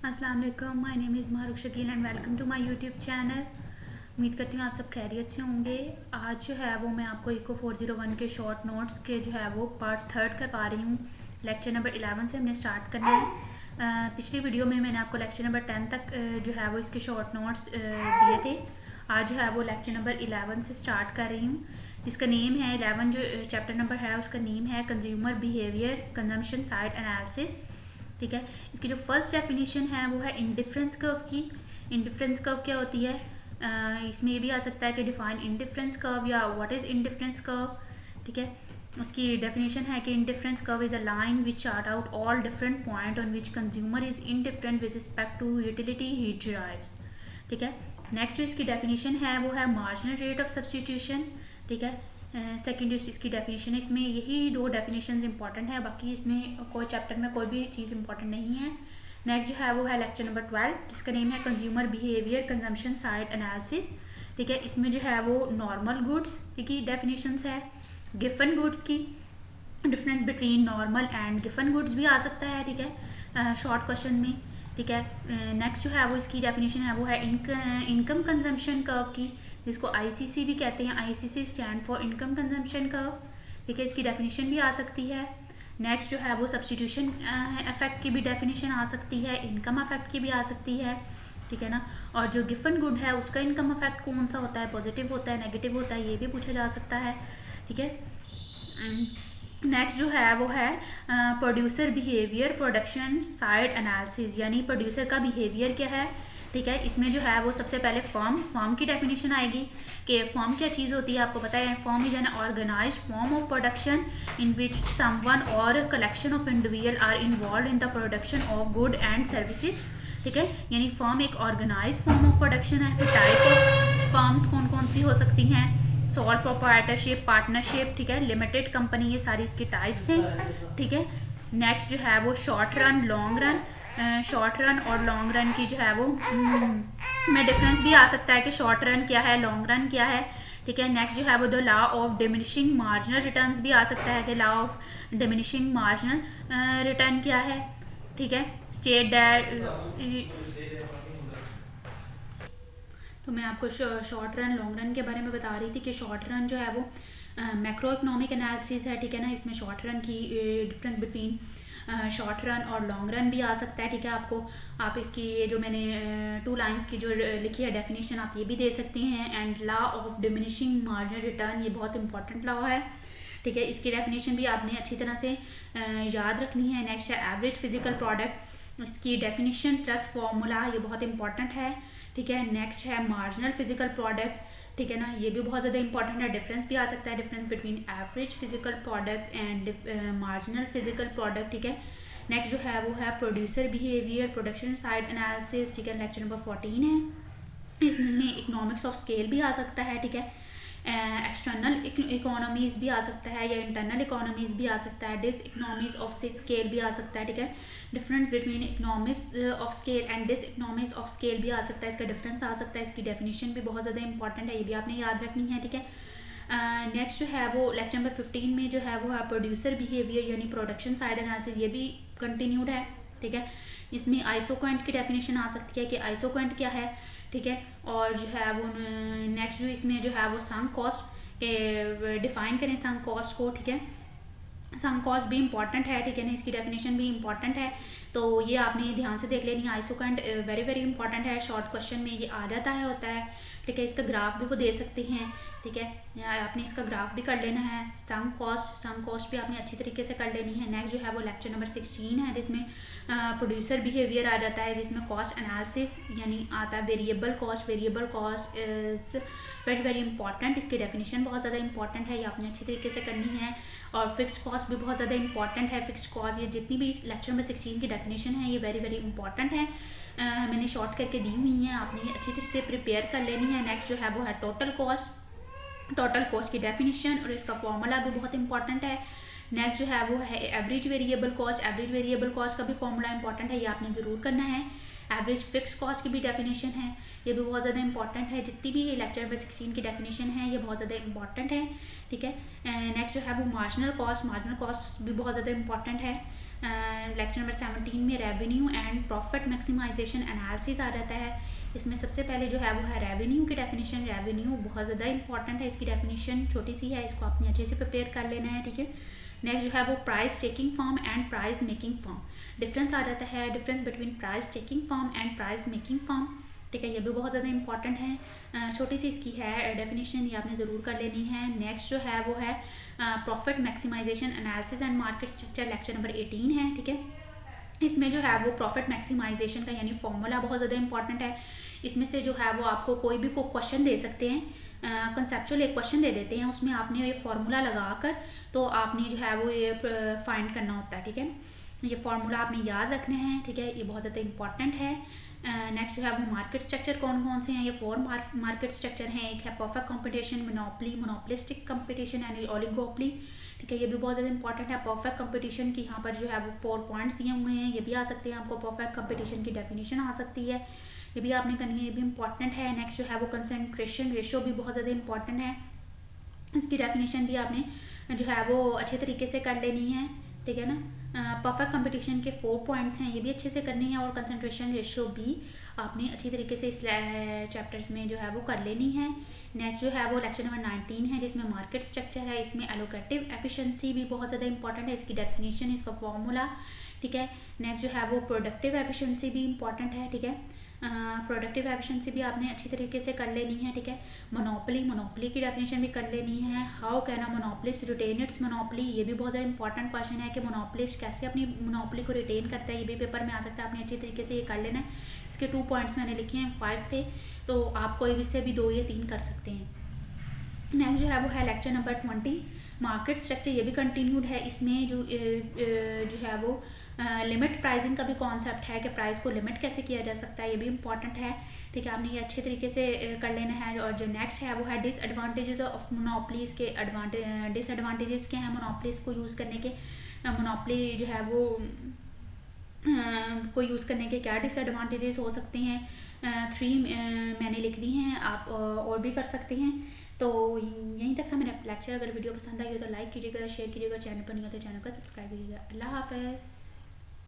अस्सलाम वालेकुम, my name is Maruk Shakeel and welcome to my YouTube channel. उम्मीद करती हूँ आप सब खैरियत से होंगे। आज जो है वो मैं आपको इको 401 के शॉर्ट नोट्स के जो है वो पार्ट थर्ड करवा रही हूँ। लेक्चर नंबर 11 से हमने स्टार्ट करना है। पिछली वीडियो में मैंने आपको लेक्चर नंबर 10 तक जो है वो इसके शॉर्ट नोट्स दिए थे। आज जो है वो लेक्चर नंबर 11 से स्टार्ट कर रही हूँ, जिसका नेम है 11 जो चैप्टर नंबर है उसका नेम है consumer behaviour consumption side analysis. ठीक है, इसकी जो फर्स्ट डेफिनेशन है वो है इंडिफरेंस कर्व की। इंडिफरेंस कर्व क्या होती है? इसमें ये भी आ सकता है कि डिफाइन इंडिफरेंस कर्व या व्हाट इज इंडिफरेंस कर्व। ठीक है, उसकी डेफिनेशन है कि indifference curve is a line which chart out all different point on which consumer is indifferent with respect to utility he derives. ठीक है, नेक्स्ट जो इसकी डेफिनेशन है वो है मार्जिनल रेट ऑफ सब्सटीट्यूशन। ठीक है, सेकेंड इसकी डेफिनेशन है। इसमें यही दो डेफिनेशन इंपॉर्टेंट है, बाकी इसमें कोई चैप्टर में कोई भी चीज़ इंपॉर्टेंट नहीं है। नेक्स्ट जो है वो है लेक्चर नंबर 12, जिसका नेम है consumer behaviour consumption side analysis. ठीक है, इसमें जो है वो नॉर्मल गुड्स की डेफिनेशंस है, गिफन गुड्स की, difference between normal and Giffen goods भी आ सकता है। ठीक है, शॉर्ट क्वेश्चन में। ठीक है, नेक्स्ट जो है वो इसकी डेफिनेशन है वो है इनकम कंजम्पशन कर्व की, जिसको आईसीसी भी कहते हैं। ICC stand for income consumption curve. ठीक है, इसकी डेफिनेशन भी आ सकती है। नेक्स्ट जो है वो सब्सटीट्यूशन इफेक्ट की भी डेफिनेशन आ सकती है, इनकम इफेक्ट की भी आ सकती है। ठीक है ना, और जो गिफन गुड है उसका इनकम इफेक्ट कौन सा होता है, पॉजिटिव होता है, नेगेटिव होता है, ये भी पूछा जा सकता है। ठीक है, नेक्स्ट जो है वो है producer behaviour production side analysis, यानी प्रोड्यूसर का बिहेवियर क्या है। ठीक है, इसमें जो है वो सबसे पहले फॉर्म की डेफिनेशन आएगी कि फॉर्म क्या चीज़ होती है। आपको पता है firm is an organise form of production in which someone or collection of individual are involve in the production of good and services. ठीक है, यानी फॉर्म एक ऑर्गेनाइज फॉर्म ऑफ प्रोडक्शन है। फिर टाइप ऑफ फॉर्म्स कौन कौन सी हो सकती हैं? सोल प्रोप्राइटरशिप, पार्टनरशिप, ठीक है, लिमिटेड कंपनी, ये सारी इसकी टाइप्स हैं। ठीक है, नेक्स्ट जो है वो short run long run. Short run और लॉन्ग रन की जो है वो में डिफरेंस भी आ सकता है कि शॉर्ट रन क्या है, लॉन्ग रन क्या है। ठीक है, नेक्स्ट जो है वो the law of diminishing marginal returns भी आ सकता है कि law of diminishing marginal return क्या है। ठीक है, स्टेट दैट, तो मैं आपको शॉर्ट रन लॉन्ग रन के बारे में बता रही थी कि शॉर्ट रन जो है वो मैक्रो इकोनॉमिक एनालिसिस है। ठीक है ना, इसमें शॉर्ट रन की डिफरेंस बिटवीन शॉर्ट रन और लॉन्ग रन भी आ सकता है। ठीक है, आपको आप इसकी ये जो मैंने 2 लाइंस की जो लिखी है डेफिनेशन आप ये भी दे सकती हैं। And law of diminishing marginal return, ये बहुत इंपॉर्टेंट लॉ है। ठीक है, इसकी डेफिनेशन भी आपने अच्छी तरह से याद रखनी है। नेक्स्ट है एवरेज फिजिकल प्रोडक्ट, इसकी डेफिनेशन प्लस फॉर्मूला, ये बहुत इंपॉर्टेंट है। ठीक है, नेक्स्ट है मार्जिनल फिजिकल प्रोडक्ट। ठीक है ना, ये भी बहुत ज़्यादा इंपॉर्टेंट है। डिफरेंस भी आ सकता है, difference between average physical product and marginal physical product. ठीक है, नेक्स्ट जो है वो है producer behaviour production side analysis. ठीक है, लेक्चर नंबर 14 है। इसमें इकोनॉमिक्स ऑफ स्केल भी आ सकता है। ठीक है, एक्सटर्नल इकोनॉमीज भी आ सकता है या इंटरनल इकोनॉमीज भी आ सकता है। डिस इकोनॉमीज ऑफ स्केल भी आ सकता है। ठीक है, difference between economics of scale and dis economics of scale भी आ सकता है, इसका डिफरेंस आ सकता है। इसकी डेफिनेशन भी बहुत ज़्यादा इंपॉर्टेंट है, ये भी आपने याद रखनी है। ठीक है, नेक्स्ट जो है वो लेक्चर नंबर 15 में जो है वो है प्रोड्यूसर बिहेवियर यानी प्रोडक्शन साइड एनालिसिस, ये भी कंटिन्यूड है। ठीक है, इसमें आइसोक्वेंट की डेफिनेशन आ सकती है कि आइसोक्वेंट क्या है। ठीक है, और जो है वो नेक्स्ट जो इसमें जो है वो संक कॉस्ट डिफाइन करें संक कॉस्ट को। ठीक है, संक कॉस्ट भी इंपॉर्टेंट है। ठीक है ना, इसकी डेफिनेशन भी इंपॉर्टेंट है, तो ये आपने ध्यान से देख लेनी है। आइसोकरेंट वेरी वेरी इंपॉर्टेंट है, शॉर्ट क्वेश्चन में ये आ जाता है होता है। ठीक है, इसका ग्राफ भी वो दे सकते हैं। ठीक है, आपने इसका ग्राफ भी कर लेना है। संक कॉस्ट भी आपने अच्छी तरीके से कर लेनी है। नेक्स्ट जो है वो लेक्चर नंबर 16 है, जिसमें प्रोड्यूसर बिहेवियर आ जाता है, जिसमें कॉस्ट एनालिसिस यानी आता है variable cost is very very important, इसकी डेफिनेशन बहुत ज़्यादा इंपॉर्टेंट है, ये आपने अच्छी तरीके से करनी है। और फिक्स कॉस्ट भी बहुत ज़्यादा इंपॉर्टेंट है। फिक्स कॉस्ट, ये जितनी भी लेक्चर नंबर 16 की डेफिनेशन है ये वेरी वेरी इंपॉर्टेंट है। मैंने शॉर्ट करके दी हुई हैं, आपने अच्छी तरह से प्रिपेयर कर लेनी है। नेक्स्ट जो है वो है टोटल कॉस्ट की डेफिनेशन और इसका फॉर्मूला भी बहुत इंपॉर्टेंट है। नेक्स्ट जो है वो है एवरेज वेरिएबल कॉस्ट का भी फॉर्मूला इंपॉर्टेंट है, ये आपने ज़रूर करना है। एवरेज फिक्स कॉस्ट की भी डेफिनेशन है, ये भी बहुत ज़्यादा इंपॉर्टेंट है। जितनी भी ये लेक्चर नंबर 16 की डेफिनेशन है ये बहुत ज़्यादा इंपॉर्टेंट है। ठीक है, नेक्स्ट जो है वो मार्जिनल कॉस्ट भी बहुत ज़्यादा इंपॉर्टेंट है। लेक्चर नंबर 17 में revenue and profit maximisation analysis आ जाता है। इसमें सबसे पहले जो है वो है रेवेन्यू की डेफिनेशन। रेवेन्यू बहुत ज़्यादा इंपॉर्टेंट है, इसकी डेफिनेशन छोटी सी है, इसको आपने अच्छे से प्रिपेयर कर लेना है, ठीक है। नेक्स्ट जो है वो price taking firm and price making firm, difference आ जाता है, difference between price taking firm and price making firm, ठीक है। ये भी बहुत ज़्यादा इंपॉर्टेंट है, छोटी सी इसकी है डेफिनेशन, ये आपने ज़रूर कर लेनी है। नेक्स्ट जो है वो है profit maximisation analysis and market structure, lecture number 18 है, ठीक है। इसमें जो है वो प्रॉफिट मैक्सिमाइजेशन का यानी फॉर्मूला बहुत ज़्यादा इंपॉर्टेंट है। इसमें से जो है वो आपको कोई भी क्वेश्चन दे सकते हैं, कंसेप्चुअल एक क्वेश्चन दे देते हैं, उसमें आपने ये फार्मूला लगाकर तो आपने जो है वो ये फाइंड करना होता है, ठीक है। ये फार्मूला आपने याद रखने हैं, ठीक है, ये बहुत ज़्यादा इंपॉर्टेंट है। नेक्स्ट जो है वो मार्केट स्ट्रक्चर कौन कौन से हैं, ये 4 मार्केट स्ट्रक्चर हैं। एक है perfect competition, monopoly, monopolistic competition and oligopoly, ठीक है। ये भी बहुत ज़्यादा इंपॉर्टेंट है। परफेक्ट कंपटीशन की यहाँ पर जो है वो 4 पॉइंट्स दिए हुए हैं, ये भी आ सकते हैं आपको। परफेक्ट कंपटीशन की डेफिनेशन आ सकती है, ये भी आपने करनी है, ये भी इंपॉर्टेंट है। नेक्स्ट जो है वो कंसंट्रेशन रेशियो भी बहुत ज़्यादा इंपॉर्टेंट है, इसकी डेफिनेशन भी आपने जो है वो अच्छे तरीके से कर लेनी है, ठीक है ना। परफेक्ट कंपटीशन के 4 पॉइंट्स हैं, ये भी अच्छे से करनी है, और कंसंट्रेशन रेशियो भी आपने अच्छी तरीके से इस चैप्टर्स में जो है वो कर लेनी है। नेक्स्ट जो है वो लेक्चर नंबर 19 है, जिसमें मार्केट स्ट्रक्चर है, इसमें एलोकेटिव एफिशिएंसी भी बहुत ज़्यादा इंपॉर्टेंट है, इसकी डेफिनेशन, इसका फॉर्मूला, ठीक है। नेक्स्ट जो है वो प्रोडक्टिव एफिशिएंसी भी इंपॉर्टेंट है, ठीक है। प्रोडक्टिव एफिशिएंसी भी आपने अच्छी तरीके से कर लेनी है, ठीक है। मोनोपोली की डेफिनेशन भी कर लेनी है। How can a monopolist retain its monopoly, ये भी बहुत ज़्यादा इंपॉर्टेंट क्वेश्चन है कि मोनोपोलिस्ट कैसे अपनी मोनोपोली को रिटेन करता है, ये भी पेपर में आ सकता है, आपने अच्छी तरीके से ये कर लेना है। इसके 2 पॉइंट्स मैंने लिखे हैं, 5 थे, तो आप कोई भी से भी 2 या 3 कर सकते हैं। नेक्स्ट जो है वो है लेक्चर नंबर 20 मार्केट स्ट्रक्चर, ये भी कंटिन्यूड है। इसमें जो है वो लिमिट प्राइसिंग का भी कॉन्सेप्ट है कि प्राइस को लिमिट कैसे किया जा सकता है, ये भी इंपॉर्टेंट है, ठीक है। आपने ये अच्छे तरीके से कर लेना है। और जो नेक्स्ट है वो है डिसएडवांटेजेस ऑफ मोनोपोलीज के डिसएडवांटेजेस क्या हैं मोनोपोलीज को यूज़ करने के, मोनोपोली जो है वो को यूज़ करने के क्या डिसएडवांटेजेस हो सकते हैं। 3 मैंने लिख दी हैं, आप और भी कर सकते हैं। तो यहीं तक था मेरा लेक्चर। अगर वीडियो पसंद आई हो तो लाइक कीजिएगा, शेयर कीजिएगा, चैनल पर नहीं हो तो चैनल को सब्सक्राइब कीजिएगा। अल्लाह हाफ़िज़।